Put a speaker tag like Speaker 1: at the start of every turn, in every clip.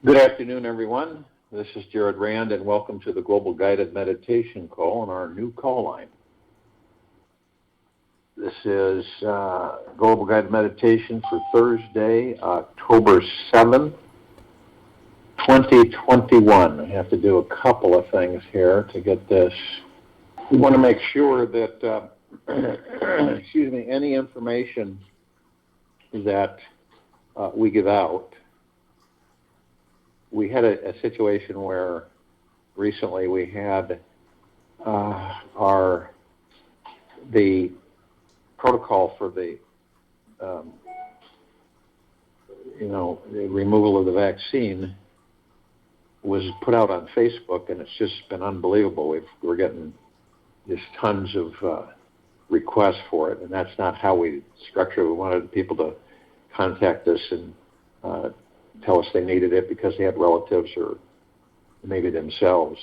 Speaker 1: Good afternoon, everyone. This is Jared Rand, and welcome to the Global Guided Meditation Call on our new call line. This is Global Guided Meditation for Thursday, October 7th, 2021. I have to do a couple of things here to get this. We want to make sure that, any information that we give out. We had a situation where recently we had the protocol for the removal of the vaccine was put out on Facebook, and it's just been unbelievable. We're getting just tons of requests for it, and that's not how we structured it. We wanted people to contact us and tell us they needed it because they had relatives or maybe themselves.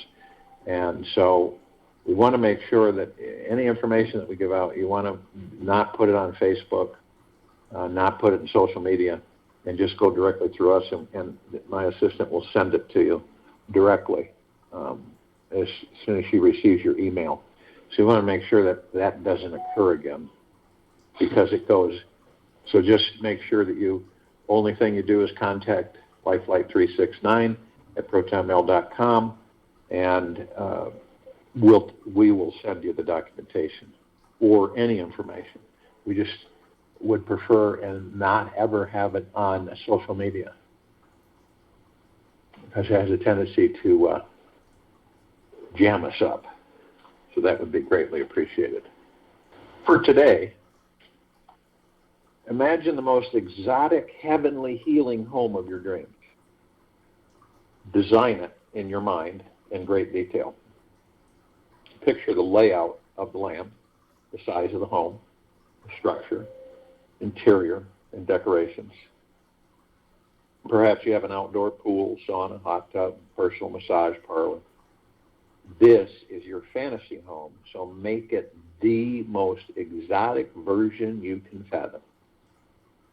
Speaker 1: And so we want to make sure that any information that we give out, you want to not put it on Facebook, not put it in social media, and just go directly through us, and my assistant will send it to you directly as soon as she receives your email. So you want to make sure that that doesn't occur again because it goes. So just make sure that only thing you do is contact Lifelight369 at protonmail.com, and we will send you the documentation or any information. We just would prefer and not ever have it on social media because it has a tendency to jam us up. So that would be greatly appreciated. For today, imagine the most exotic, heavenly, healing home of your dreams. Design it in your mind in great detail. Picture the layout of the land, the size of the home, the structure, interior, and decorations. Perhaps you have an outdoor pool, sauna, hot tub, personal massage parlor. This is your fantasy home, so make it the most exotic version you can fathom.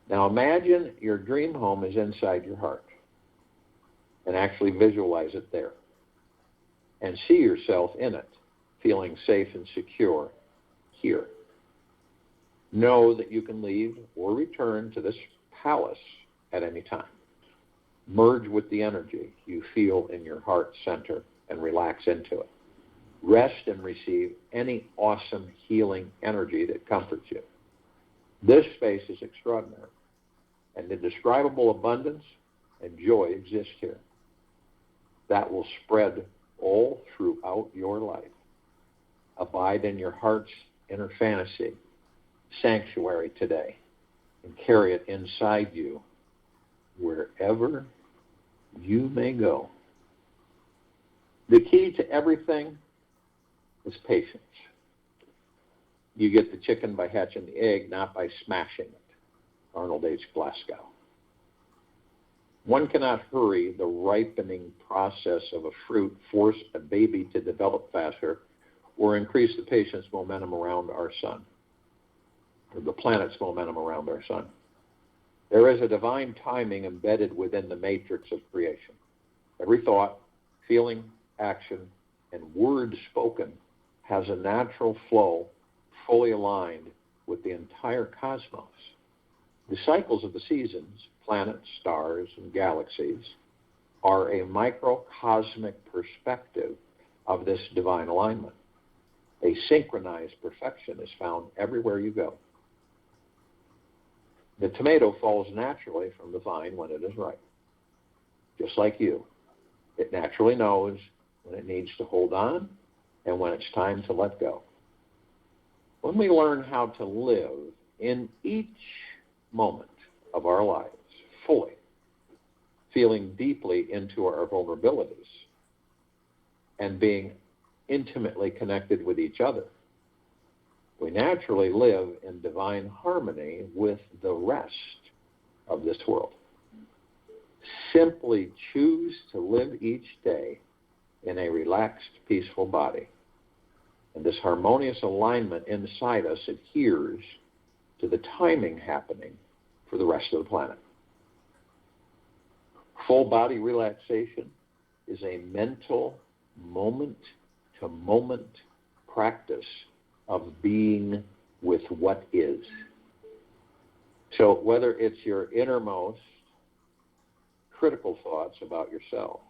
Speaker 1: Now imagine your dream home is inside your heart and actually visualize it there and see yourself in it, feeling safe and secure here. Know that you can leave or return to this palace at any time. Merge with the energy you feel in your heart center and relax into it. Rest and receive any awesome healing energy that comforts you. This space is extraordinary, and indescribable abundance and joy exist here. That will spread all throughout your life. Abide in your heart's inner fantasy sanctuary today and carry it inside you wherever you may go. The key to everything is patience. You get the chicken by hatching the egg, not by smashing it. Arnold H. Glasgow. One cannot hurry the ripening process of a fruit, force a baby to develop faster, or increase the patient's momentum around our sun, or the planet's momentum around our sun. There is a divine timing embedded within the matrix of creation. Every thought, feeling, action, and word spoken has a natural flow fully aligned with the entire cosmos. The cycles of the seasons, planets, stars, and galaxies are a microcosmic perspective of this divine alignment. A synchronized perfection is found everywhere you go. The tomato falls naturally from the vine when it is ripe. Just like you, it naturally knows when it needs to hold on and when it's time to let go. When we learn how to live in each moment of our lives fully, feeling deeply into our vulnerabilities and being intimately connected with each other, we naturally live in divine harmony with the rest of this world. Simply choose to live each day in a relaxed, peaceful body. And this harmonious alignment inside us adheres to the timing happening for the rest of the planet. Full body relaxation is a mental moment-to-moment practice of being with what is. So whether it's your innermost critical thoughts about yourself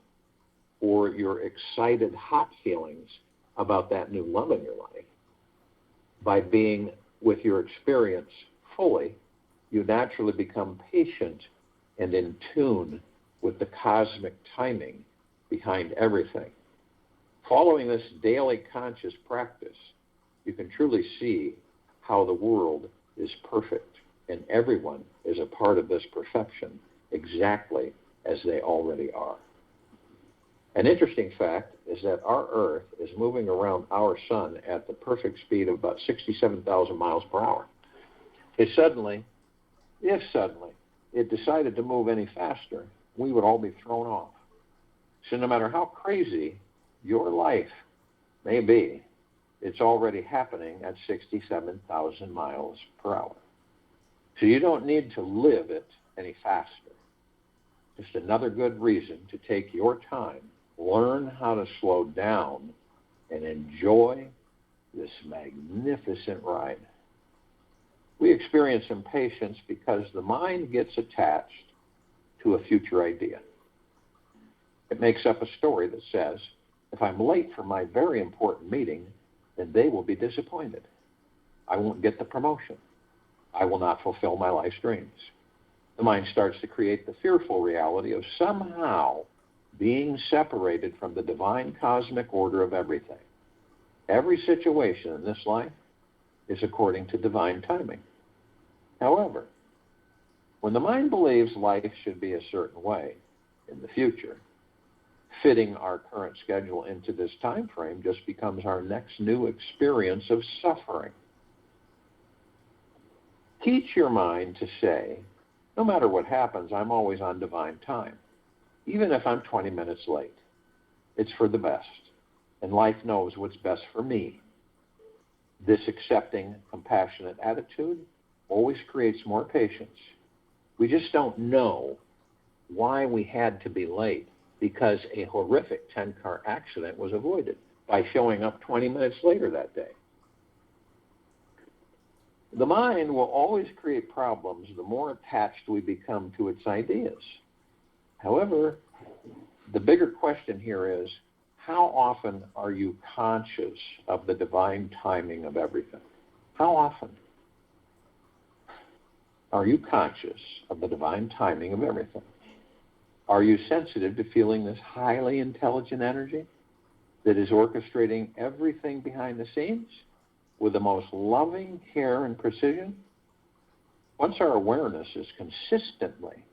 Speaker 1: or your excited hot feelings about that new love in your life, by being with your experience fully, you naturally become patient and in tune with the cosmic timing behind everything. Following this daily conscious practice, you can truly see how the world is perfect and everyone is a part of this perfection exactly as they already are. An interesting fact is that our Earth is moving around our sun at the perfect speed of about 67,000 miles per hour. If suddenly it decided to move any faster, we would all be thrown off. So no matter how crazy your life may be, it's already happening at 67,000 miles per hour. So you don't need to live it any faster. Just another good reason to take your time, learn how to slow down, and enjoy this magnificent ride. We experience impatience because the mind gets attached to a future idea. It makes up a story that says, if I'm late for my very important meeting, then they will be disappointed. I won't get the promotion. I will not fulfill my life's dreams. The mind starts to create the fearful reality of somehow being separated from the divine cosmic order of everything. Every situation in this life is according to divine timing. However, when the mind believes life should be a certain way in the future, fitting our current schedule into this time frame just becomes our next new experience of suffering. Teach your mind to say, no matter what happens, I'm always on divine time, even if I'm 20 minutes late. It's for the best, and life knows what's best for me. This accepting, compassionate attitude always creates more patience. We just don't know why we had to be late, because a horrific 10-car accident was avoided by showing up 20 minutes later that day. The mind will always create problems the more attached we become to its ideas. However, the bigger question here is, how often are you conscious of the divine timing of everything? How often are you conscious of the divine timing of everything? Are you sensitive to feeling this highly intelligent energy that is orchestrating everything behind the scenes with the most loving care and precision? Once our awareness is consistently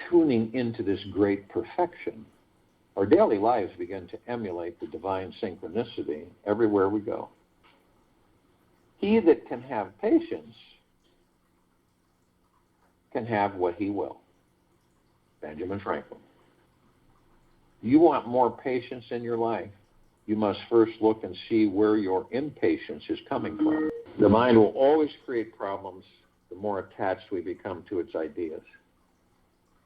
Speaker 1: tuning into this great perfection, our daily lives begin to emulate the divine synchronicity everywhere we go. He that can have patience can have what he will. Benjamin Franklin. You want more patience in your life, you must first look and see where your impatience is coming from. The mind will always create problems the more attached we become to its ideas.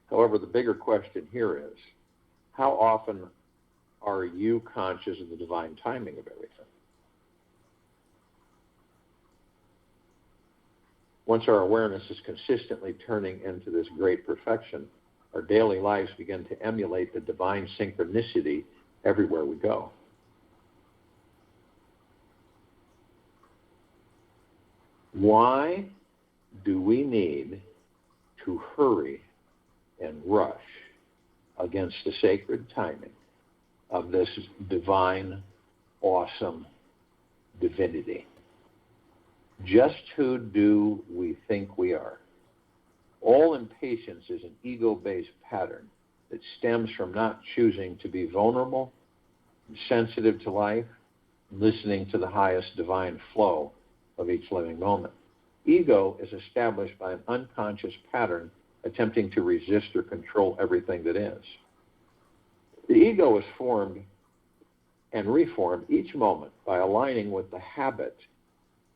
Speaker 1: However, the bigger question here is, how often are you conscious of the divine timing of everything? Once our awareness is consistently turning into this great perfection, our daily lives begin to emulate the divine synchronicity everywhere we go. Why do we need to hurry and rush against the sacred timing of this divine, awesome divinity? Just who do we think we are? All impatience is an ego-based pattern that stems from not choosing to be vulnerable, sensitive to life, listening to the highest divine flow of each living moment. Ego is established by an unconscious pattern attempting to resist or control everything that is. The ego is formed and reformed each moment by aligning with the habit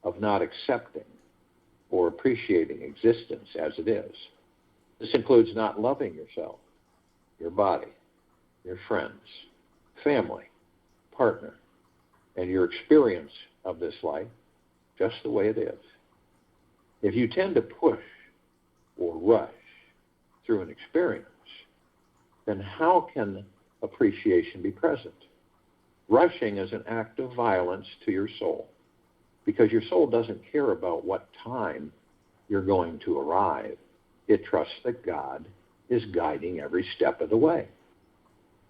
Speaker 1: of not accepting or appreciating existence as it is. This includes not loving yourself, your body, your friends, family, partner, and your experience of this life just the way it is. If you tend to push or rush through an experience, then how can appreciation be present? Rushing is an act of violence to your soul, because your soul doesn't care about what time you're going to arrive. It trusts that God is guiding every step of the way.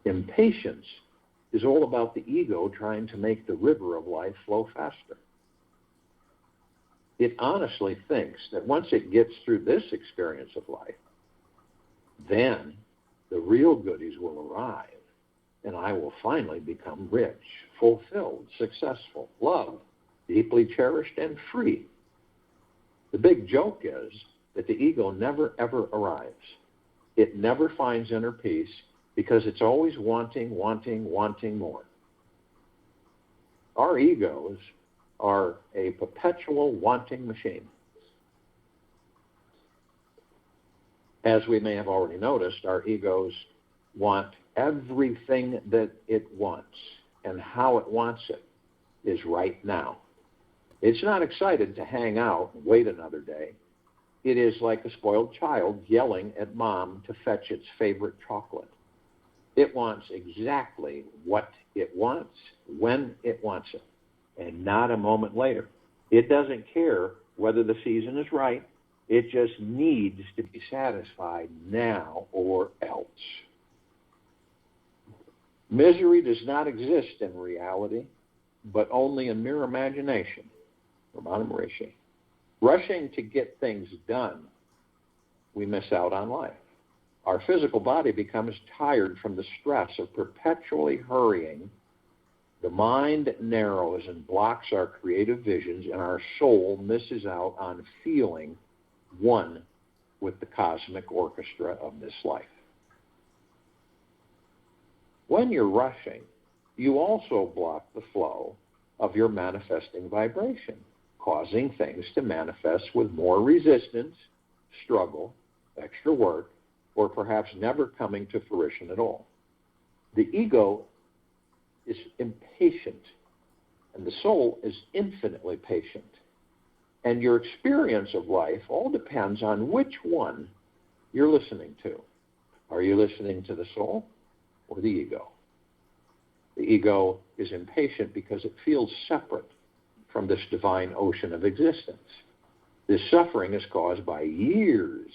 Speaker 1: Impatience is all about the ego trying to make the river of life flow faster. It honestly thinks that once it gets through this experience of life, then the real goodies will arrive, and I will finally become rich, fulfilled, successful, loved, deeply cherished, and free. The big joke is that the ego never, ever arrives. It never finds inner peace because it's always wanting more. Our egos are a perpetual wanting machine. As we may have already noticed, our egos want everything that it wants, and how it wants it is right now. It's not excited to hang out and wait another day. It is like a spoiled child yelling at mom to fetch its favorite chocolate. It wants exactly what it wants, when it wants it, and not a moment later. It doesn't care whether the season is right. It just needs to be satisfied now or else. Misery does not exist in reality, but only in mere imagination. Ramana Maharishi. Rushing to get things done, we miss out on life. Our physical body becomes tired from the stress of perpetually hurrying. The mind narrows and blocks our creative visions, and our soul misses out on feeling one with the cosmic orchestra of this life. When you're rushing, you also block the flow of your manifesting vibration, causing things to manifest with more resistance, struggle, extra work, or perhaps never coming to fruition at all. The ego is impatient, and the soul is infinitely patient. And your experience of life all depends on which one you're listening to. Are you listening to the soul or the ego? The ego is impatient because it feels separate from this divine ocean of existence. This suffering is caused by years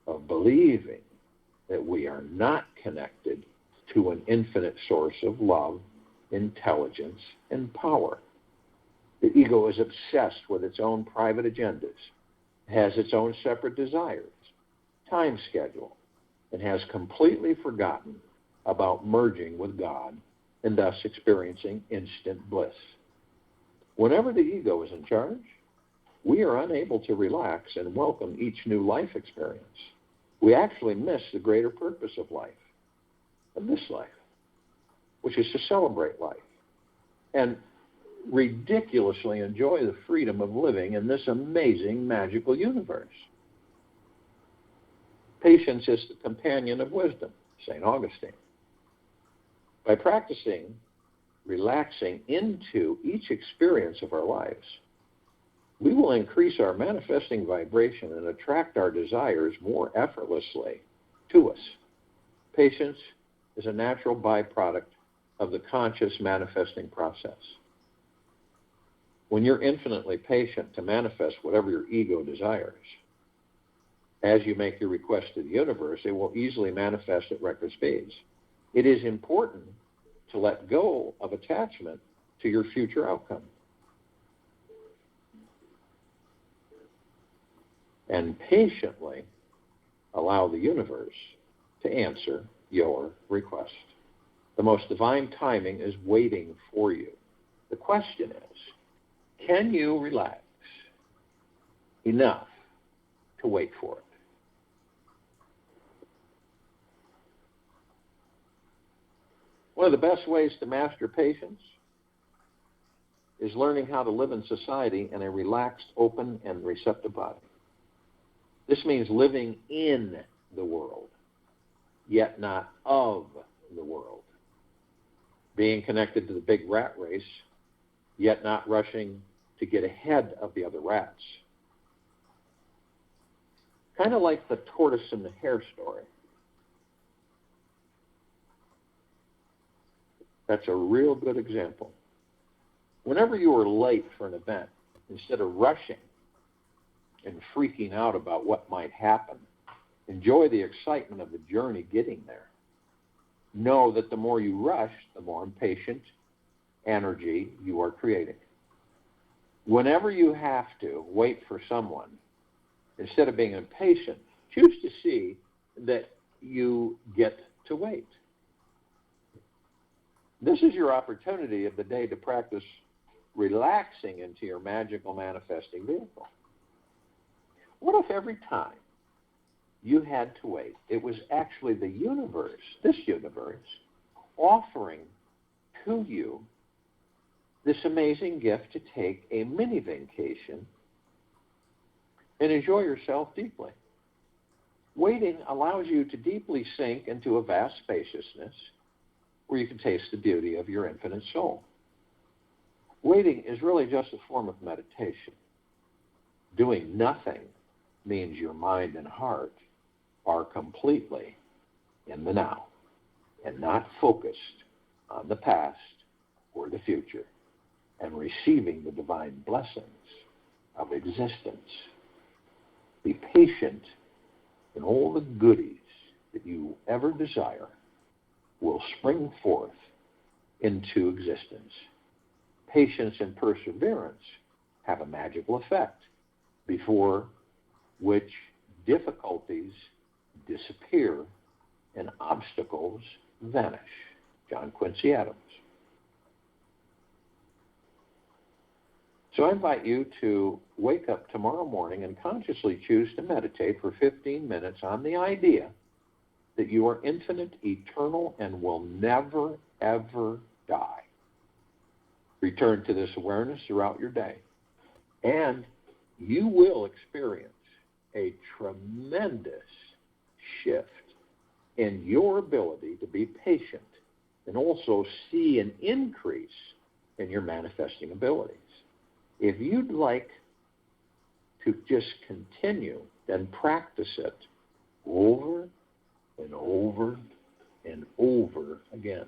Speaker 1: of believing that we are not connected to an infinite source of love, intelligence, and power. The ego is obsessed with its own private agendas, has its own separate desires, time schedule, and has completely forgotten about merging with God and thus experiencing instant bliss. Whenever the ego is in charge, we are unable to relax and welcome each new life experience. We actually miss the greater purpose of life, of this life, which is to celebrate life and ridiculously enjoy the freedom of living in this amazing, magical universe. Patience is the companion of wisdom, St. Augustine. By practicing relaxing into each experience of our lives, we will increase our manifesting vibration and attract our desires more effortlessly to us. Patience is a natural byproduct of the conscious manifesting process. When you're infinitely patient to manifest whatever your ego desires, as you make your request to the universe, it will easily manifest at record speeds. It is important to let go of attachment to your future outcome and patiently allow the universe to answer your request. The most divine timing is waiting for you. The question is, can you relax enough to wait for it? One of the best ways to master patience is learning how to live in society in a relaxed, open, and receptive body. This means living in the world, yet not of the world. Being connected to the big rat race, yet not rushing to get ahead of the other rats. Kind of like the tortoise and the hare story. That's a real good example. Whenever you are late for an event, instead of rushing and freaking out about what might happen, enjoy the excitement of the journey getting there. Know that the more you rush, the more impatient energy you are creating. Whenever you have to wait for someone, instead of being impatient, choose to see that you get to wait. This is your opportunity of the day to practice relaxing into your magical manifesting vehicle. What if every time you had to wait, it was actually the universe, this universe, offering to you this amazing gift to take a mini vacation and enjoy yourself deeply? Waiting allows you to deeply sink into a vast spaciousness where you can taste the beauty of your infinite soul. Waiting is really just a form of meditation. Doing nothing means your mind and heart are completely in the now and not focused on the past or the future and receiving the divine blessings of existence. Be patient, and all the goodies that you ever desire will spring forth into existence. Patience and perseverance have a magical effect, before which difficulties disappear and obstacles vanish. John Quincy Adams. So I invite you to wake up tomorrow morning and consciously choose to meditate for 15 minutes on the idea that you are infinite, eternal, and will never, ever die. Return to this awareness throughout your day, and you will experience a tremendous shift in your ability to be patient and also see an increase in your manifesting abilities. If you'd like to just continue, then practice it over and over and over again.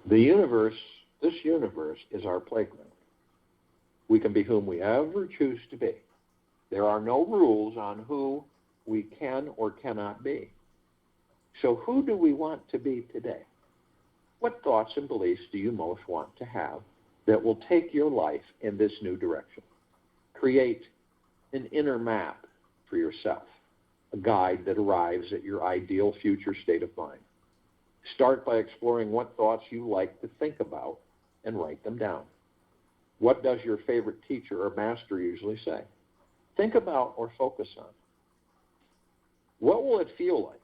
Speaker 1: The universe, this universe, is our playground. We can be whom we ever choose to be. There are no rules on who we can or cannot be. So who do we want to be today? What thoughts and beliefs do you most want to have that will take your life in this new direction? Create an inner map for yourself, a guide that arrives at your ideal future state of mind. Start by exploring what thoughts you like to think about and write them down. What does your favorite teacher or master usually say? Think about or focus on. What will it feel like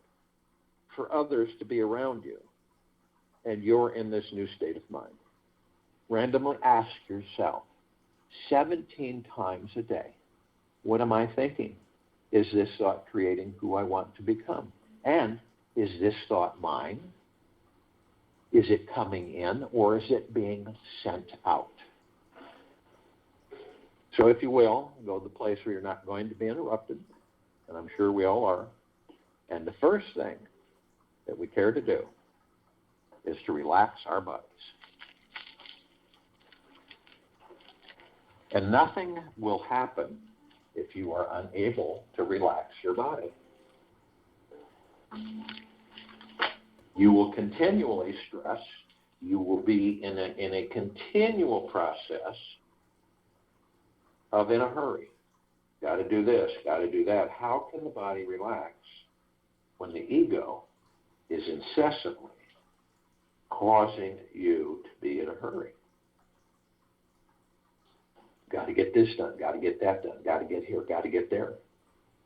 Speaker 1: for others to be around you and you're in this new state of mind? Randomly ask yourself 17 times a day, what am I thinking? Is this thought creating who I want to become? And is this thought mine? Is it coming in, or is it being sent out? So if you will, go to the place where you're not going to be interrupted, and I'm sure we all are. And the first thing that we care to do is to relax our bodies. And nothing will happen if you are unable to relax your body. You will continually stress. You will be in a continual process of in a hurry. Got to do this, got to do that. How can the body relax when the ego is incessantly causing you to be in a hurry? Got to get this done, got to get that done, got to get here, got to get there.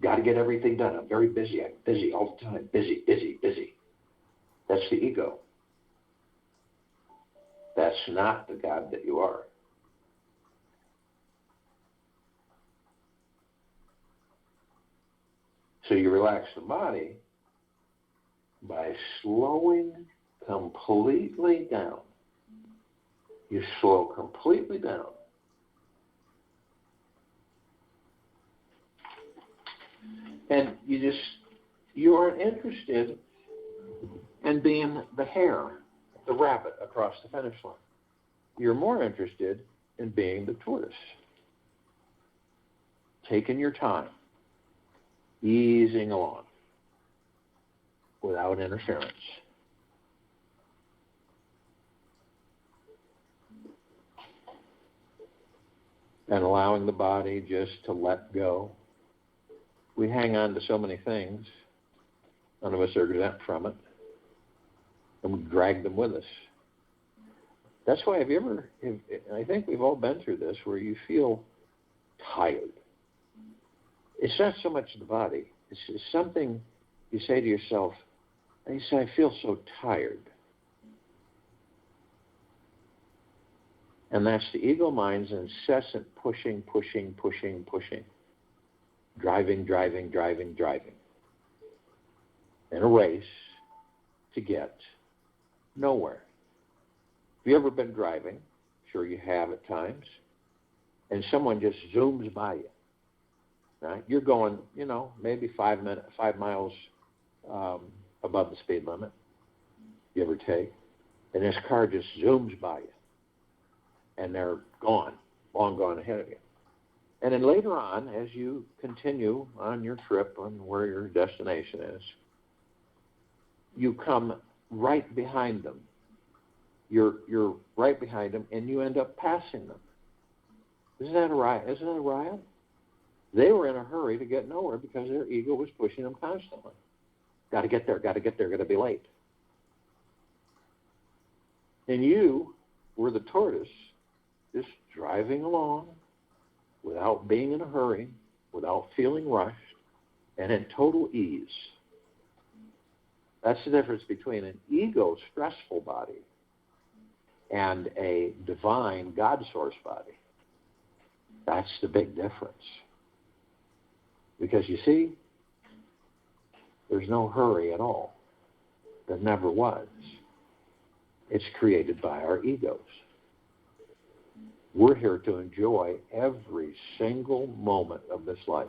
Speaker 1: Got to get everything done. I'm very busy. I'm busy all the time. Busy, busy, busy. That's the ego. That's not the God that you are. So you relax the body by slowing completely down. You slow completely down. And you aren't interested in being the hare, the rabbit across the finish line. You're more interested in being the tortoise. Taking your time, easing along without interference. And allowing the body just to let go. We hang on to so many things. None of us are exempt from it. And we drag them with us. That's why I think we've all been through this, where you feel tired. It's not so much the body. It's something you say to yourself, and you say, I feel so tired. And that's the ego mind's incessant pushing. Driving. In a race to get nowhere. Have you ever been driving? Sure you have at times. And someone just zooms by you. Right? You're going, maybe 5 miles above the speed limit, give or take. And this car just zooms by you. And they're gone, long gone ahead of you. And then later on, as you continue on your trip on where your destination is, you come right behind them. You're right behind them, and you end up passing them. Isn't that a riot? They were in a hurry to get nowhere because their ego was pushing them constantly. Got to get there, got to be late. And you were the tortoise, just driving along without being in a hurry, without feeling rushed, and in total ease. That's the difference between an ego stressful body and a divine God source body. That's the big difference. Because you see, there's no hurry at all. There never was. It's created by our egos. We're here to enjoy every single moment of this life,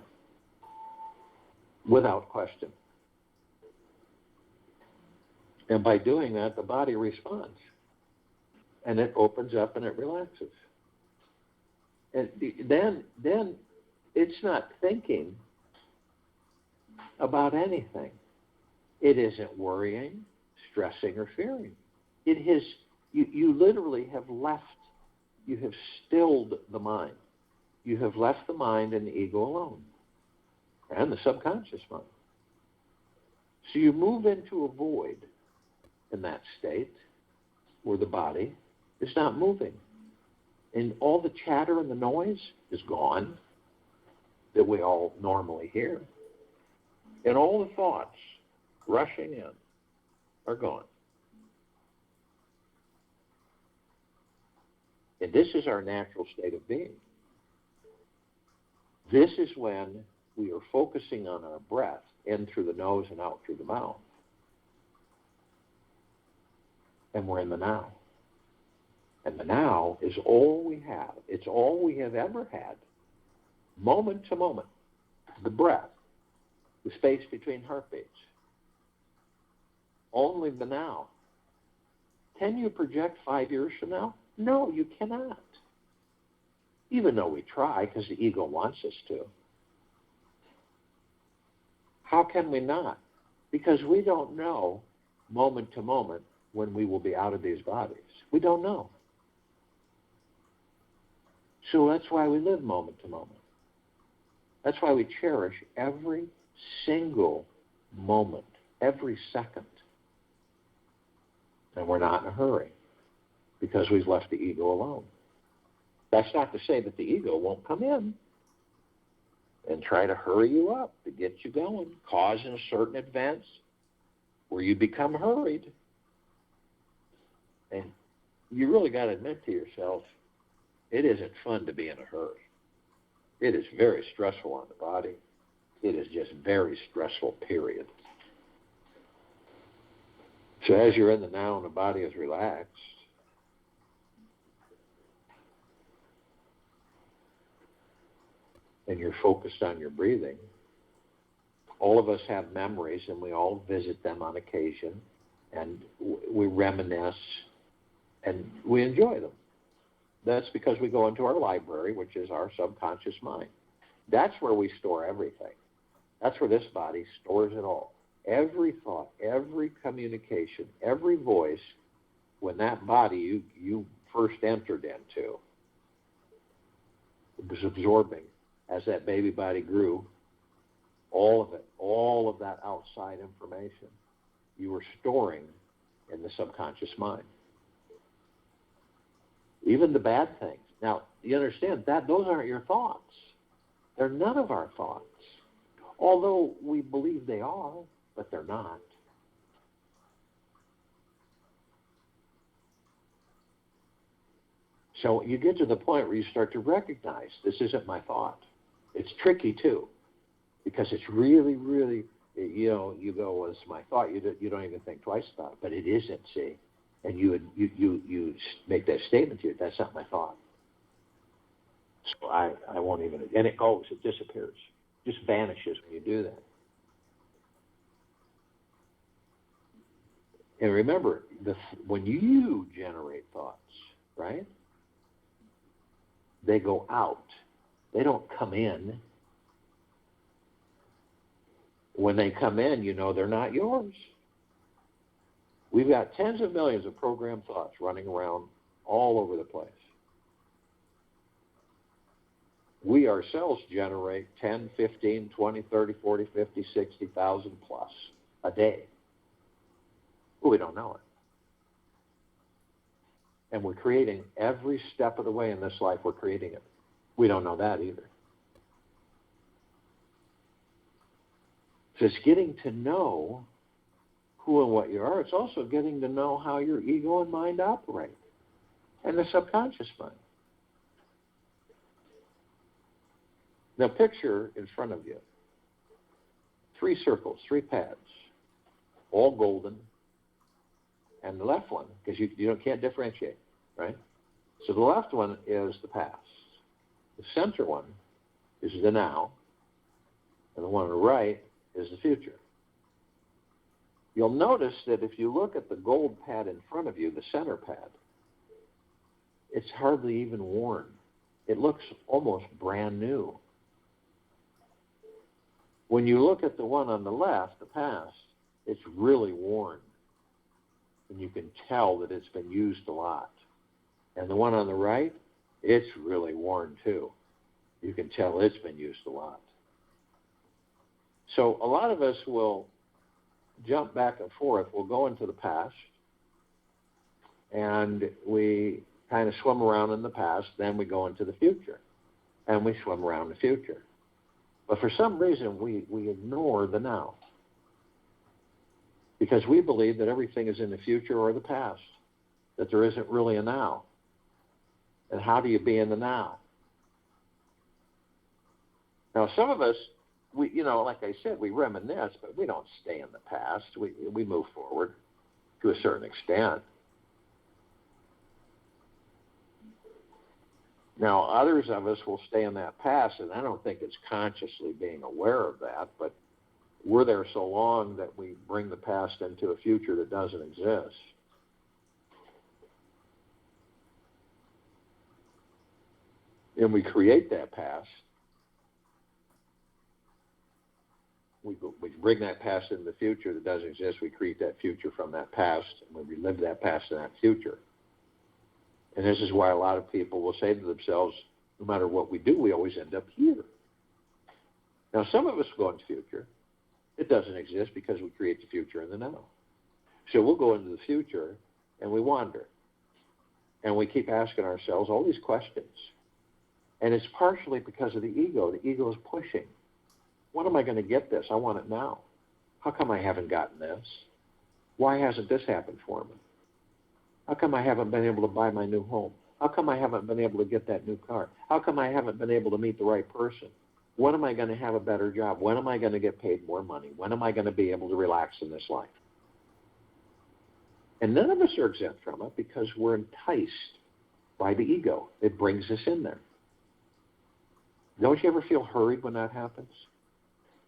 Speaker 1: without question. And by doing that, the body responds. And it opens up and it relaxes. And then it's not thinking about anything. It isn't worrying, stressing, or fearing. It is, you literally have left, you have stilled the mind. You have left the mind and the ego alone, and the subconscious mind. So you move into a void in that state where the body is not moving. And all the chatter and the noise is gone that we all normally hear. And all the thoughts rushing in are gone. And this is our natural state of being. This is when we are focusing on our breath in through the nose and out through the mouth. And we're in the now. And the now is all we have. It's all we have ever had, moment to moment. The breath, the space between heartbeats. Only the now. Can you project 5 years from now? No, you cannot. Even though we try, because the ego wants us to. How can we not? Because we don't know moment to moment when we will be out of these bodies. We don't know. So that's why we live moment to moment. That's why we cherish every single moment, every second. And we're not in a hurry because we've left the ego alone. That's not to say that the ego won't come in and try to hurry you up, to get you going, causing certain events where you become hurried. And you really got to admit to yourself, it isn't fun to be in a hurry. It is very stressful on the body. It is just very stressful, period. So as you're in the now and the body is relaxed, and you're focused on your breathing, all of us have memories and we all visit them on occasion, and we reminisce and we enjoy them. That's because we go into our library, which is our subconscious mind. That's where we store everything. That's where this body stores it all. Every thought, every communication, every voice, when that body you first entered into was absorbing, as that baby body grew, all of it, all of that outside information, you were storing in the subconscious mind. Even the bad things. Now, you understand that those aren't your thoughts. They're none of our thoughts. Although we believe they are, but they're not. So you get to the point where you start to recognize this isn't my thought. It's tricky too, because it's really, really, you go, well, it's my thought. You don't even think twice about it, but it isn't, see? And you make that statement to you, that's not my thought. So I won't even, and it goes, it disappears, just vanishes when you do that. And remember, when you generate thoughts, right, they go out. They don't come in. When they come in, you know they're not yours. We've got tens of millions of programmed thoughts running around all over the place. We ourselves generate 10, 15, 20, 30, 40, 50, 60,000 plus a day. Well, we don't know it. And we're creating every step of the way in this life, we're creating it. We don't know that either. So it's getting to know who and what you are. It's also getting to know how your ego and mind operate, and the subconscious mind. Now picture in front of you 3 circles, 3 pads, all golden, and the left one, because you can't differentiate, right? So the left one is the past. The center one is the now, and the one on the right is the future. You'll notice that if you look at the gold pad in front of you, the center pad, it's hardly even worn. It looks almost brand new. When you look at the one on the left, the past, it's really worn. And you can tell that it's been used a lot. And the one on the right, it's really worn too. You can tell it's been used a lot. So a lot of us will jump back and forth. We'll go into the past, and we kind of swim around in the past. Then we go into the future, and we swim around the future. But for some reason, we ignore the now, because we believe that everything is in the future or the past, that there isn't really a now. And how do you be in the now? Now, some of us, like I said, we reminisce, but we don't stay in the past. We move forward to a certain extent. Now, others of us will stay in that past, and I don't think it's consciously being aware of that, but we're there so long that we bring the past into a future that doesn't exist. And we create that past. We bring that past into the future that doesn't exist. We create that future from that past, and we relive that past in that future. And this is why a lot of people will say to themselves, no matter what we do, we always end up here. Now, some of us go into the future. It doesn't exist because we create the future in the now. So we'll go into the future, and we wander. And we keep asking ourselves all these questions. And it's partially because of the ego. The ego is pushing. When am I going to get this? I want it now. How come I haven't gotten this? Why hasn't this happened for me? How come I haven't been able to buy my new home? How come I haven't been able to get that new car? How come I haven't been able to meet the right person? When am I going to have a better job? When am I going to get paid more money? When am I going to be able to relax in this life? And none of us are exempt from it because we're enticed by the ego. It brings us in there. Don't you ever feel hurried when that happens?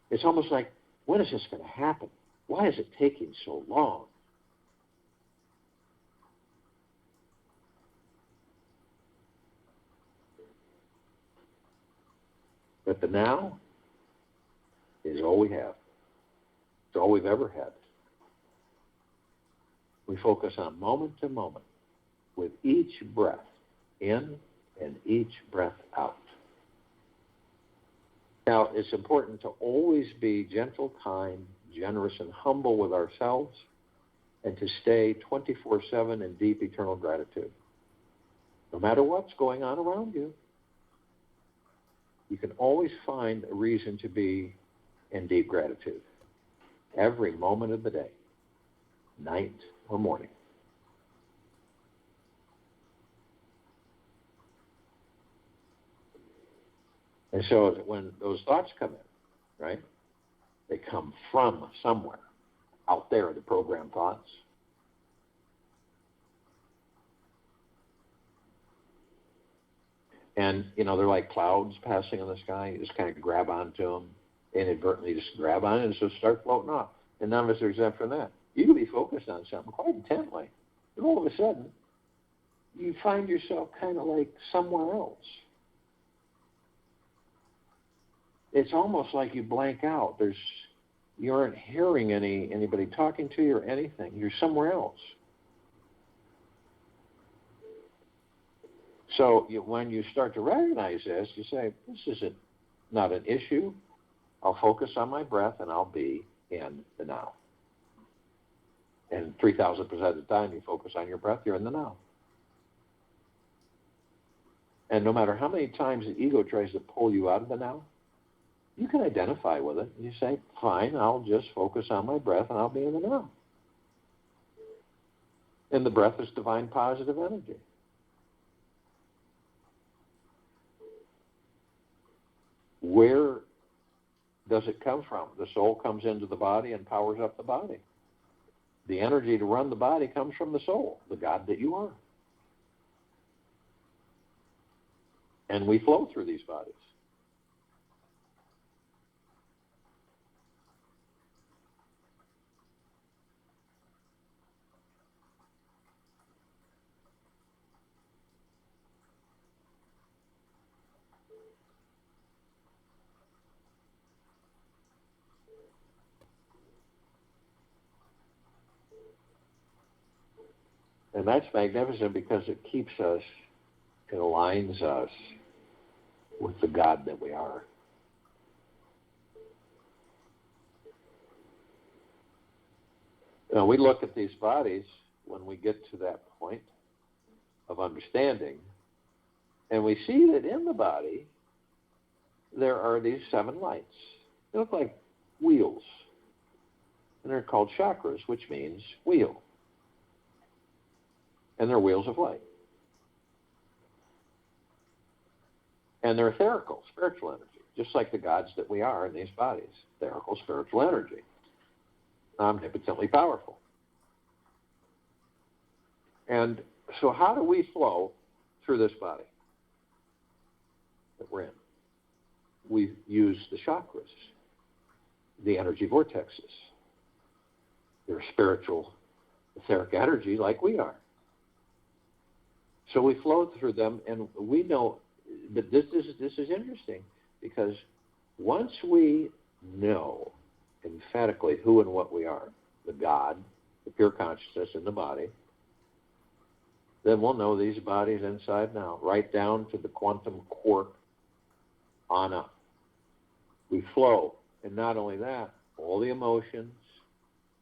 Speaker 1: It's almost like, when is this going to happen? Why is it taking so long? But the now is all we have. It's all we've ever had. We focus on moment to moment with each breath in and each breath out. Now, it's important to always be gentle, kind, generous, and humble with ourselves, and to stay 24/7 in deep eternal gratitude. No matter what's going on around you, you can always find a reason to be in deep gratitude every moment of the day, night or morning. And so when those thoughts come in, right, they come from somewhere out there, the programmed thoughts. And, they're like clouds passing in the sky. You just kind of grab onto them, inadvertently just grab on it and so start floating off. And none of us are exempt from that. You can be focused on something quite intently, and all of a sudden, you find yourself kind of like somewhere else. It's almost like you blank out. You aren't hearing anybody talking to you or anything. You're somewhere else. So when you start to recognize this, you say, this is not an issue. I'll focus on my breath and I'll be in the now. And 3,000% of the time you focus on your breath, you're in the now. And no matter how many times the ego tries to pull you out of the now, you can identify with it. You say, fine, I'll just focus on my breath and I'll be in the now. And the breath is divine positive energy. Where does it come from? The soul comes into the body and powers up the body. The energy to run the body comes from the soul, the God that you are. And we flow through these bodies. And that's magnificent because it keeps us, it aligns us with the God that we are. Now, we look at these bodies when we get to that point of understanding, and we see that in the body there are these 7 lights. They look like wheels, and they're called chakras, which means wheel. And they're wheels of light. And they're etherical, spiritual energy, just like the gods that we are in these bodies. Etherical, spiritual energy. Omnipotently powerful. And so how do we flow through this body that we're in? We use the chakras, the energy vortexes. They're spiritual, etheric energy like we are. So we flow through them, and we know, but this is interesting, because once we know emphatically who and what we are, the God, the pure consciousness in the body, then we'll know these bodies inside and out, right down to the quantum quark on up. We flow, and not only that, all the emotions,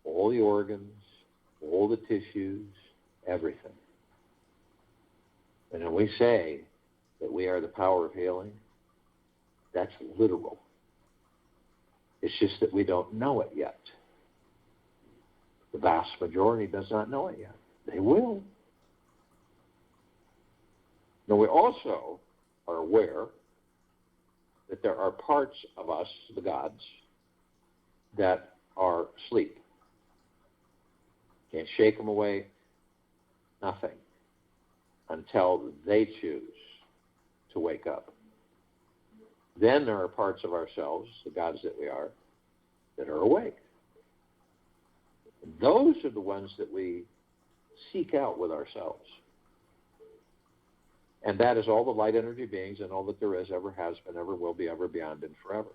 Speaker 1: all the organs, all the tissues, everything. And when we say that we are the power of healing, that's literal. It's just that we don't know it yet. The vast majority does not know it yet. They will. Now, we also are aware that there are parts of us, the gods, that are asleep. Can't shake them away, nothing, until they choose to wake up. Then there are parts of ourselves, the gods that we are, that are awake. Those are the ones that we seek out with ourselves. And that is all the light energy beings and all that there is, ever has been, ever will be, ever beyond, and forever.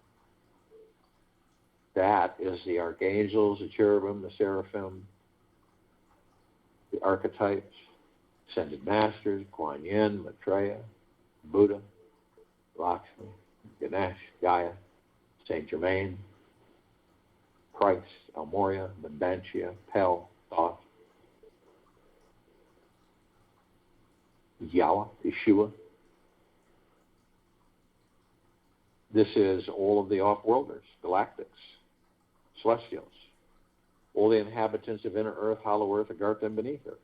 Speaker 1: That is the archangels, the cherubim, the seraphim, the archetypes, ascended masters, Kuan Yin, Maitreya, Buddha, Lakshmi, Ganesh, Gaia, Saint Germain, Christ, El Morya, Mendantia, Pel, Thoth, Yahweh, Yeshua. This is all of the off-worlders, galactics, celestials, all the inhabitants of inner earth, hollow earth, Agartha, and beneath earth.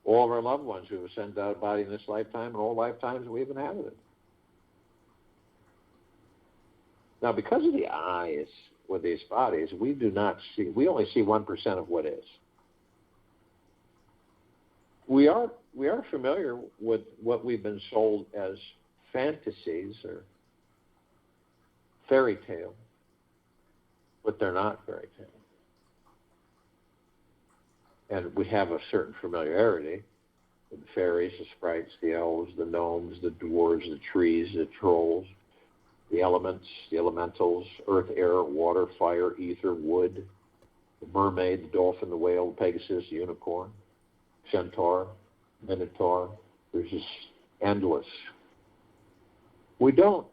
Speaker 1: All of our loved ones who have ascended out of body in this lifetime and all lifetimes we've inhabited. Now, because of the eyes with these bodies, we only see 1% of what is. We are familiar with what we've been sold as fantasies or fairy tale, but they're not fairy tale. And we have a certain familiarity with the fairies, the sprites, the elves, the gnomes, the dwarves, the trees, the trolls, the elements, the elementals, earth, air, water, fire, ether, wood, the mermaid, the dolphin, the whale, the Pegasus, the unicorn, centaur, minotaur. There's just endless. We don't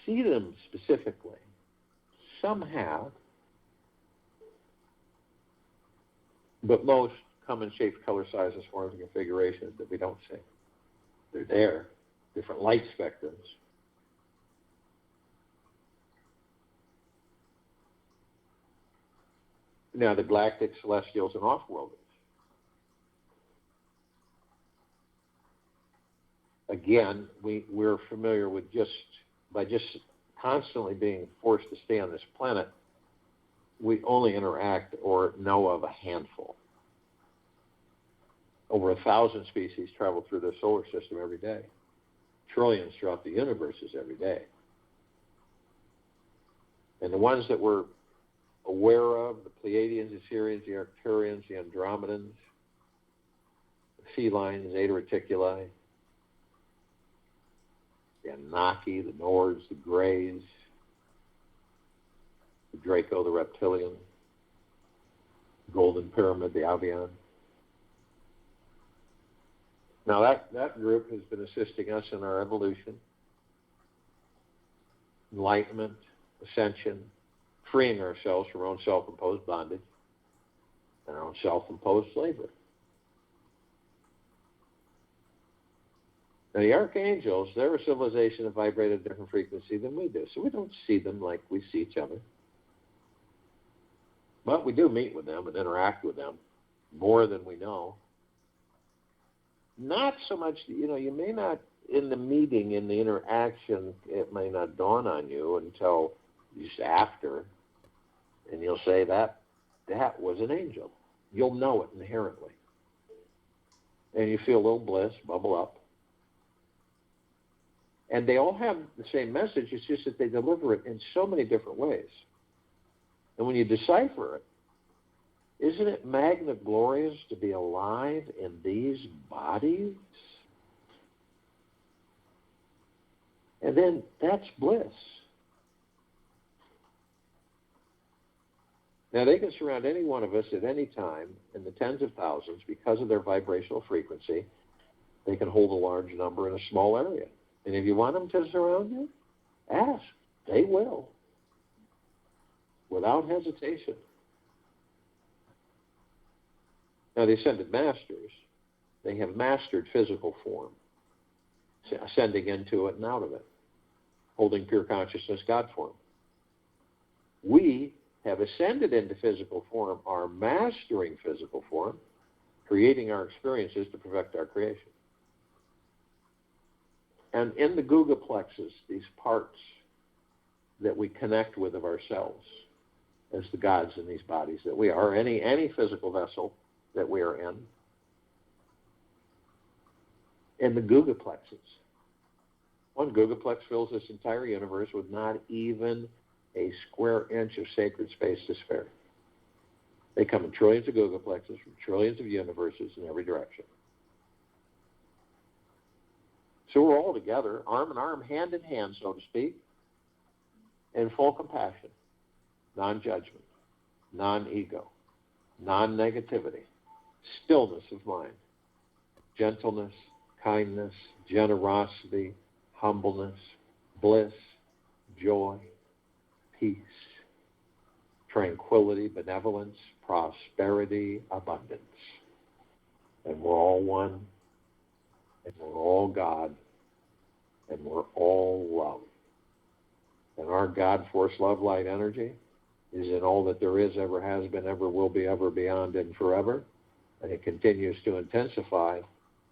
Speaker 1: see them specifically. Some have, but most come in shape, color, sizes, forms, and configurations that we don't see. They're there, different light spectrums. Now, the galactic, celestials, and off-worlders. Again, we're familiar with by constantly being forced to stay on this planet, we only interact or know of a handful. Over 1,000 species travel through the solar system every day. Trillions throughout the universes every day. And the ones that we're aware of, the Pleiadians, the Sirians, the Arcturians, the Andromedans, the felines, Zeta Reticuli, the Anunnaki, the Nords, the Greys, the Draco, the Reptilian, the Golden Pyramid, the Avian. Now that group has been assisting us in our evolution, enlightenment, ascension, freeing ourselves from our own self-imposed bondage and our own self-imposed slavery. Now, the archangels, they're a civilization that vibrate at a different frequency than we do, so we don't see them like we see each other. But we do meet with them and interact with them more than we know. Not so much, you may not, in the meeting, in the interaction, it may not dawn on you until just after, and you'll say that was an angel. You'll know it inherently. And you feel a little bliss bubble up. And they all have the same message, it's just that they deliver it in so many different ways. And when you decipher it, isn't it magna glorious to be alive in these bodies? And then that's bliss. Now, they can surround any one of us at any time in the tens of thousands because of their vibrational frequency. They can hold a large number in a small area. And if you want them to surround you, ask. They will. Without hesitation. Now, the ascended masters, they have mastered physical form, ascending into it and out of it, holding pure consciousness God form. We have ascended into physical form, are mastering physical form, creating our experiences to perfect our creation. And in the Guga plexus, these parts that we connect with of ourselves as the gods in these bodies that we are, any physical vessel that we are in the Guga plexus. One Gugaplex fills this entire universe with not even a square inch of sacred space to spare. They come in trillions of Gugaplexes from trillions of universes in every direction. So we're all together, arm in arm, hand in hand, so to speak, in full compassion, non-judgment, non-ego, non-negativity, stillness of mind, gentleness, kindness, generosity, humbleness, bliss, joy, peace, tranquility, benevolence, prosperity, abundance. And we're all one, and we're all God, and we're all love. And our God, force, love, light, energy is in all that there is, ever has been, ever will be, ever beyond, and forever. And it continues to intensify,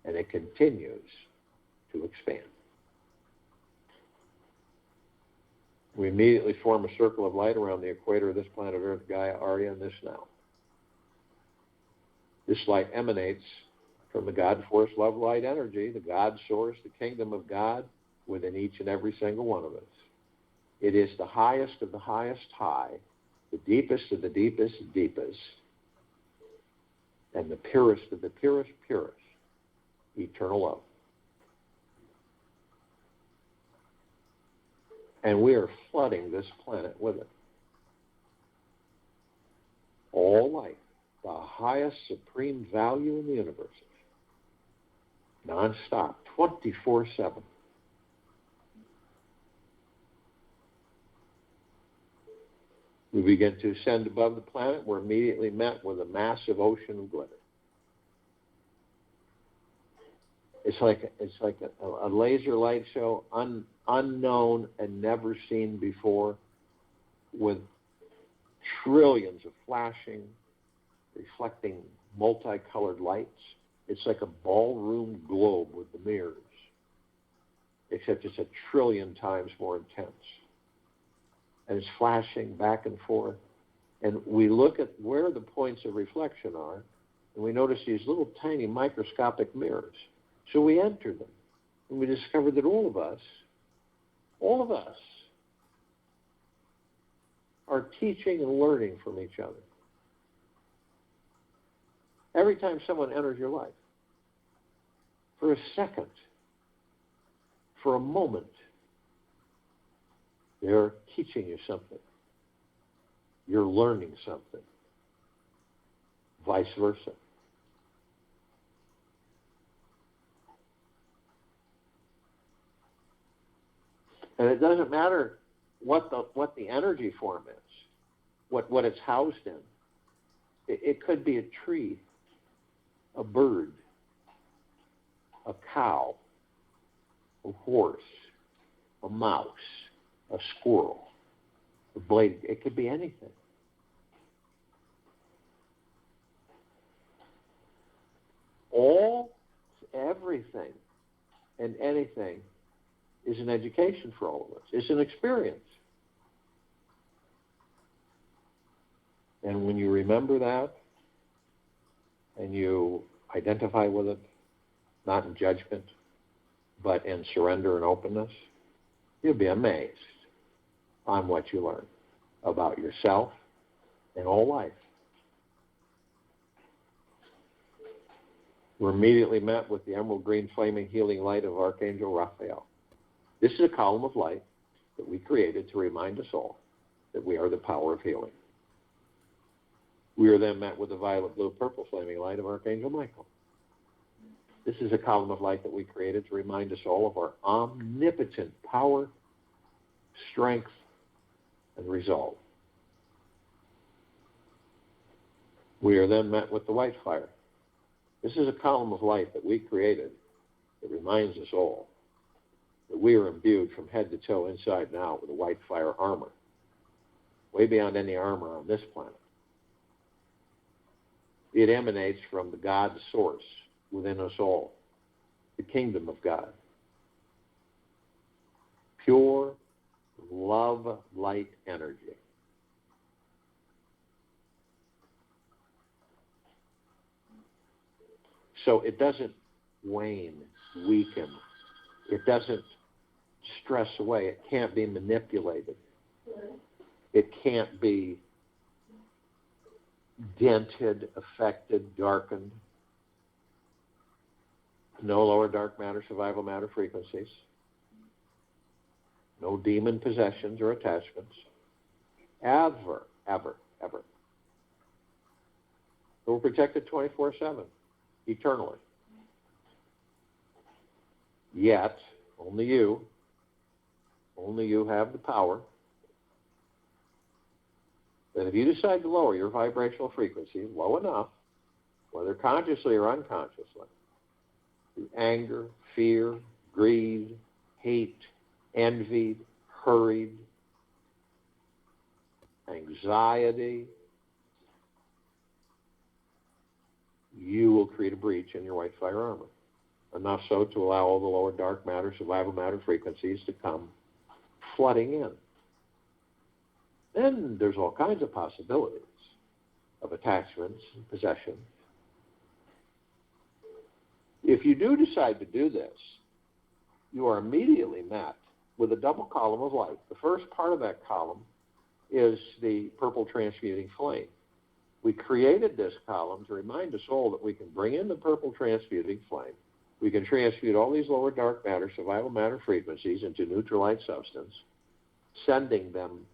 Speaker 1: and it continues to expand. We immediately form a circle of light around the equator of this planet Earth, Gaia, Arya, and this now. This light emanates from the God, force, love, light, energy, the God source, the kingdom of God within each and every single one of us. It is the highest of the highest high, the deepest of the deepest deepest, and the purest of the purest purest, eternal love. And we are flooding this planet with it. All life, the highest supreme value in the universe, non-stop, 24/7. We begin to ascend above the planet. We're immediately met with a massive ocean of glitter. It's like a laser light show, unknown and never seen before, with trillions of flashing, reflecting multicolored lights. It's like a ballroom globe with the mirrors, except it's 1 trillion times more intense. And it's flashing back and forth. And we look at where the points of reflection are, and we notice these little tiny microscopic mirrors. So we enter them, and we discover that all of us, are teaching and learning from each other. Every time someone enters your life, for a second, for a moment, they're teaching you something. You're learning something. Vice versa. And it doesn't matter what the energy form is, what it's housed in. It could be a tree, a bird, a cow, a horse, a mouse, a squirrel, a blade. It could be anything. Everything, and anything is an education for all of us. It's an experience. And when you remember that, and you identify with it, not in judgment, but in surrender and openness, you'll be amazed on what you learn about yourself and all life. We're immediately met with the emerald green flaming healing light of Archangel Raphael. This is a column of light that we created to remind us all that we are the power of healing. We are then met with the violet blue purple flaming light of Archangel Michael. This is a column of light that we created to remind us all of our omnipotent power, strength, and resolve. We are then met with the white fire. This is a column of light that we created that reminds us all that we are imbued from head to toe, inside and out, with a white fire armor, way beyond any armor on this planet. It emanates from the God source within us all, the kingdom of God. pure love light energy. So it doesn't wane, weaken. It doesn't stress away. It can't be manipulated. It can't be dented, affected, darkened. No lower dark matter, survival matter frequencies. No demon possessions or attachments. Ever, ever, ever. We're protected 24/7, eternally. Yet, only you have the power that if you decide to lower your vibrational frequency low enough, whether consciously or unconsciously, through anger, fear, greed, hate, envy, hurried, anxiety, you will create a breach in your white fire armor. Enough so to allow all the lower dark matter, survival matter frequencies to come flooding in. Then there's all kinds of possibilities of attachments and possessions. If you do decide to do this, you are immediately met with a double column of light. The first part of that column is the purple transmuting flame. We created this column to remind the soul that we can bring in the purple transmuting flame. We can transmute all these lower dark matter, survival matter frequencies into neutral light substance, sending them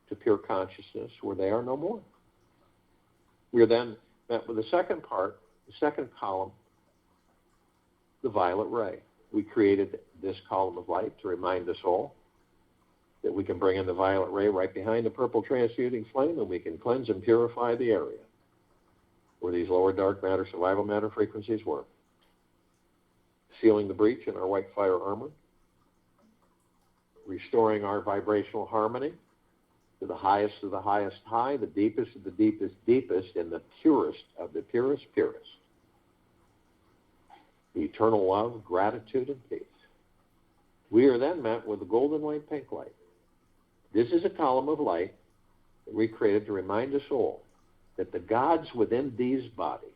Speaker 1: to pure consciousness where they are no more. We are then met with the second part, the second column, the violet ray. We created this column of light to remind us all that we can bring in the violet ray right behind the purple transmuting flame, and we can cleanse and purify the area where these lower dark matter, survival matter frequencies were, sealing the breach in our white fire armor, restoring our vibrational harmony to the highest of the highest high, the deepest of the deepest deepest, and the purest of the purest purest. Eternal love, gratitude, and peace. We are then met with the golden white pink light. This is a column of light that we created to remind us all that the gods within these bodies,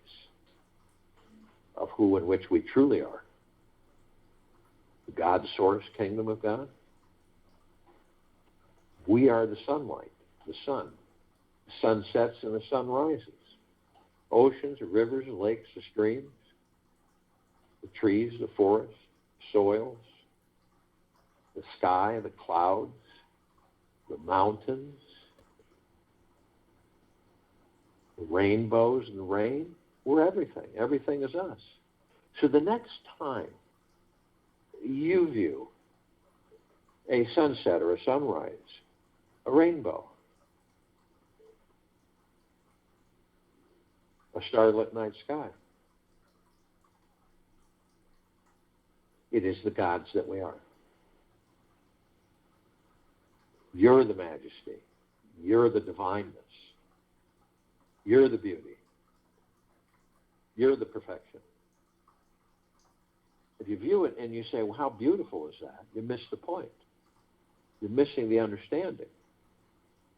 Speaker 1: of who and which we truly are, the God source kingdom of God, we are the sunlight, the sun. The sun sets and the sun rises. Oceans, the rivers, the lakes, the streams, the trees, the forests, soils, the sky, the clouds, the mountains, the rainbows and the rain. We're everything. Everything is us. So the next time you view a sunset or a sunrise, a rainbow, a starlit night sky, it is the gods that we are. You're the majesty. You're the divineness. You're the beauty. You're the perfection. If you view it and you say, well, how beautiful is that? You miss the point. You're missing the understanding.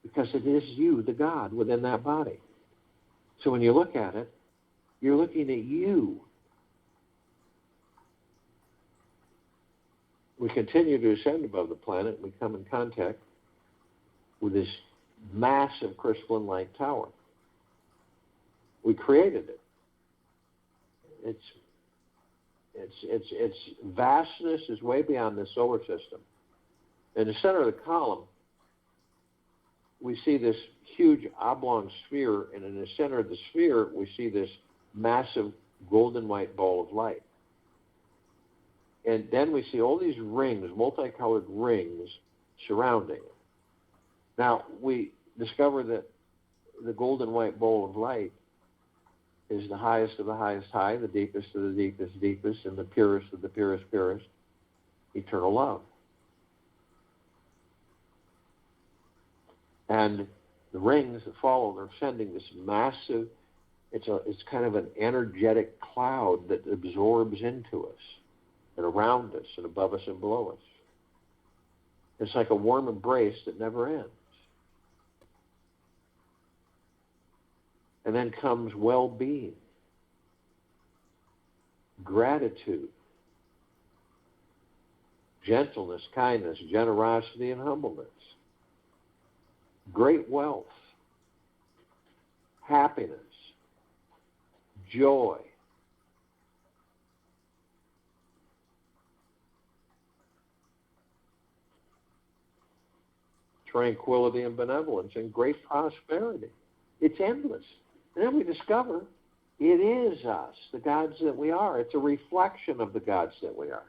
Speaker 1: Because it is you, the God, within that body. So when you look at it, you're looking at you. We continue to ascend above the planet. We come in contact with this massive crystalline light tower. We created it. Its vastness is way beyond the solar system. In the center of the column, we see this huge oblong sphere, and in the center of the sphere, we see this massive golden white ball of light. And then we see all these rings, multicolored rings, surrounding it. Now, we discover that the golden white bowl of light is the highest of the highest high, the deepest of the deepest deepest, and the purest of the purest purest, eternal love. And the rings that follow, they're sending this massive, it's kind of an energetic cloud that absorbs into us and around us and above us and below us. It's like a warm embrace that never ends. And then comes well-being, gratitude, gentleness, kindness, generosity, and humbleness, great wealth, happiness, joy, tranquility and benevolence, and great prosperity. It's endless. And then we discover it is us, the gods that we are. It's a reflection of the gods that we are.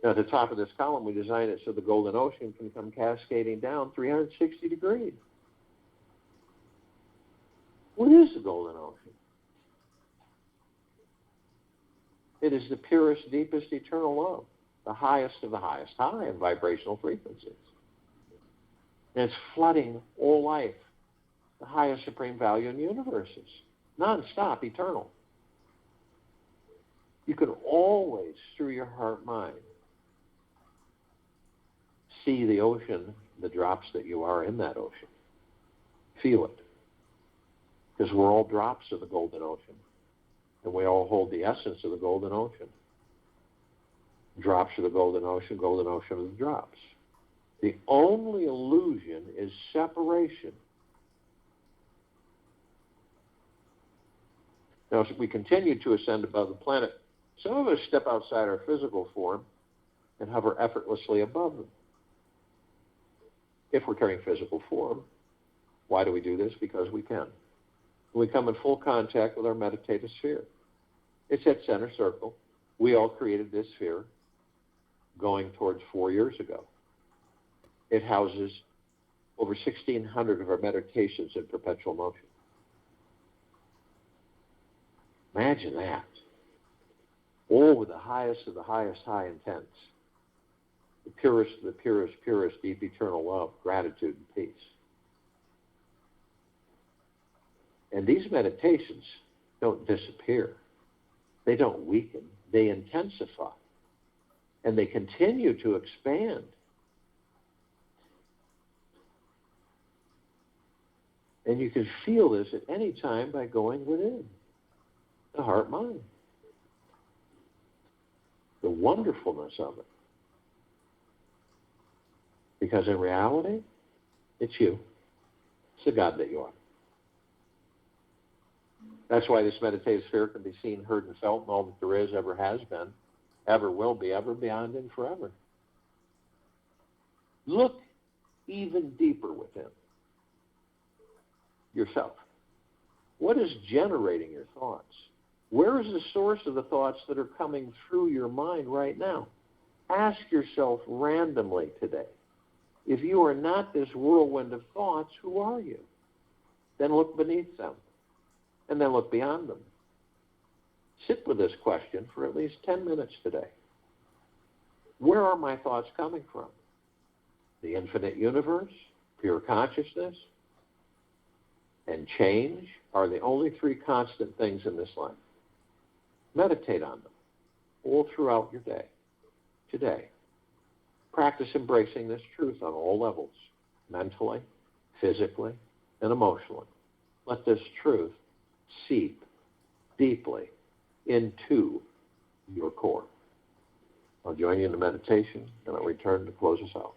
Speaker 1: Now, at the top of this column, we designed it so the golden ocean can come cascading down 360 degrees. What is the golden ocean? It is the purest, deepest, eternal love, the highest of the highest high in vibrational frequencies. And it's flooding all life, the highest supreme value in universes, non-stop, eternal. You can always, through your heart-mind, see the ocean, the drops that you are in that ocean. Feel it. Because we're all drops of the golden ocean. And we all hold the essence of the golden ocean. Drops of the golden ocean of the drops. The only illusion is separation. Now, as we continue to ascend above the planet, some of us step outside our physical form and hover effortlessly above them. If we're carrying physical form, why do we do this? Because we can. We come in full contact with our meditative sphere. It's that center circle. We all created this sphere going towards 4 years ago. It houses over 1,600 of our meditations in perpetual motion. Imagine that. All with the highest of the highest high intents. The purest of the purest, purest, deep, eternal love, gratitude, and peace. And these meditations don't disappear. They don't weaken. They intensify. And they continue to expand. And you can feel this at any time by going within the heart-mind. The wonderfulness of it. Because in reality, it's you. It's the God that you are. That's why this meditative sphere can be seen, heard, and felt in all that there is, ever has been, ever will be, ever beyond, and forever. Look even deeper within yourself. What is generating your thoughts? Where is the source of the thoughts that are coming through your mind right now? Ask yourself randomly today, if you are not this whirlwind of thoughts, who are you? Then look beneath them, and then look beyond them. Sit with this question for at least 10 minutes today. Where are my thoughts coming from? The infinite universe, pure consciousness, and change are the only three constant things in this life. Meditate on them all throughout your day. Today, practice embracing this truth on all levels, mentally, physically, and emotionally. Let this truth seep deeply into your core. I'll join you in the meditation, and I'll return to close us out.